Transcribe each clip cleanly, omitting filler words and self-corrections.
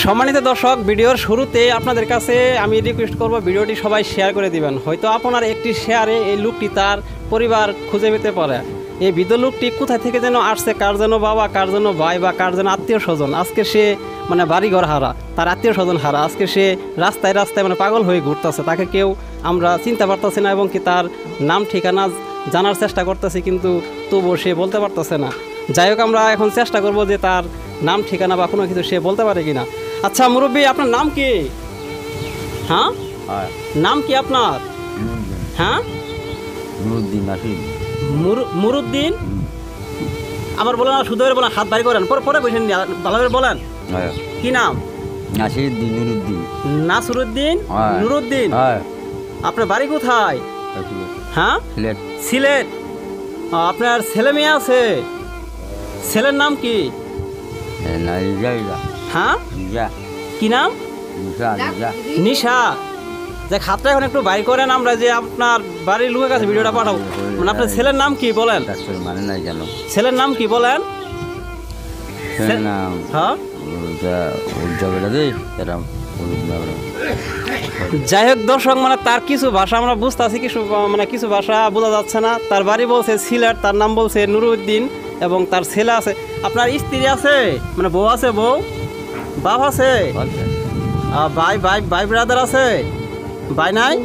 সম্মানিত দর্শক, ভিডিওর শুরুতে আপনাদের কাছে আমি রিকোয়েস্ট করব ভিডিওটি সবাই শেয়ার করে দিবেন। হয়তো আপনার একটি শেয়ারে এই লোকটি তার পরিবার খুঁজে পেতে পারে। এই বৃদ্ধ লোকটি কোথায় থেকে যেন আসছে, কার যেন বাবা, কার যেন ভাই বা কার যেন আত্মীয় স্বজন। আজকে সে বাড়িঘর হারা, তার আত্মীয় স্বজন হারা। আজকে সে রাস্তায় রাস্তায় পাগল হয়ে ঘুরতেছে। তাকে কেউ আমরা চিনতে পারতেছি না এবং কি তার নাম ঠিকানা জানার চেষ্টা করতেছি, কিন্তু তবুও সে বলতে পারতেছে না। যাই হোক, আমরা এখন চেষ্টা করব যে তার নাম ঠিকানা বা কোনো কিছু সে বলতে পারে কিনা। আচ্ছা মুরব্বী, আপনার নাম কি? হ্যাঁ, নাম কি আপনার? হ্যাঁ, মুরুদ্দিন। আবার বলেন, শুধু বলেন, হাত বাড়ি করেন, পরে পরে বসেন, ভালোভাবে বলেন। কি নাম? নাসিরউদ্দিন নুরুদ্দিন। আপনার বাড়ি কোথায়? হ্যাঁ, সিলেট। আপনার ছেলে মেয়ে আছে? ছেলের নাম কি? হ্যাঁ, কি নাম? নিশা। দেখ, হাতটা এখন একটু বাইর করেন, আমরা যে আপনার বাড়ির লোকের কাছে ভিডিওটা পাঠাবো। আপনার ছেলের নাম কি বলেন? ছেলের নাম কি বলেন? হ্যাঁ, যাই হোক দর্শক, তার কিছু ভাষা আমরা বুঝতে আছি, কিছু ভাষা বোঝা যাচ্ছে না। তার বাড়ি বলছে সিলেট, তার নাম বলছে নুরুদ্দিন এবং তার ছেলে আছে। আপনার স্ত্রী আছে, বউ আছে? বউ, বাপ আছে? ভাই ভাই ভাই ব্রাদার আছে? ভাই নাই?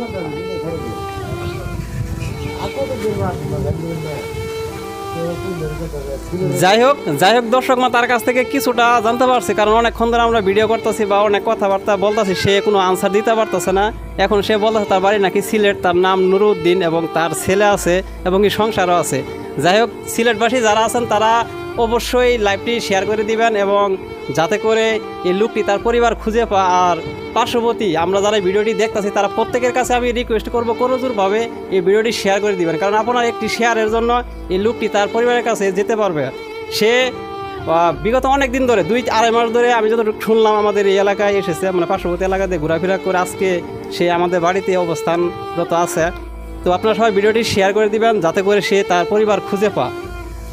যাই হোক দর্শক, তার কাছ থেকে কিছুটা জানতে পারছি, কারণ অনেকক্ষণ ধরে আমরা ভিডিও করতেছি বা অনেক কথাবার্তা বলতেছি, সে কোনো আনসার দিতে পারতেছে না। এখন সে বলতেছে তার বাড়ি নাকি সিলেট, তার নাম নুরুদ্দিন এবং তার ছেলে আছে এবং এই সংসারও আছে। যাই হোক, সিলেটবাসী যারা আছেন তারা অবশ্যই লাইভটি শেয়ার করে দিবেন এবং যাতে করে এই লোকটি তার পরিবার খুঁজে পায়। আর পার্শ্ববর্তী আমরা যারা ভিডিওটি দেখতেছি তারা প্রত্যেকের কাছে আমি রিকোয়েস্ট করবো, করজোরভাবে এই ভিডিওটি শেয়ার করে দিবেন, কারণ আপনার একটি শেয়ারের জন্য এই লোকটি তার পরিবারের কাছে যেতে পারবে। সে বিগত অনেক দিন ধরে, 2-2.5 মাস ধরে আমি যতটুকু শুনলাম আমাদের এই এলাকায় এসেছে, পার্শ্ববর্তী এলাকাতে ঘোরাফেরা করে আজকে সে আমাদের বাড়িতে অবস্থানরত আছে। তো আপনারা সবাই ভিডিওটি শেয়ার করে দিবেন যাতে করে সে তার পরিবার খুঁজে পায়।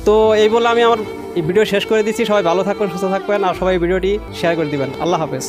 তো এই বলে আমি আমার এই ভিডিও শেষ করে দিচ্ছি। সবাই ভালো থাকবেন, সুস্থ থাকবেন, আর সবাই ভিডিওটি শেয়ার করে দিবেন। আল্লাহ হাফেজ।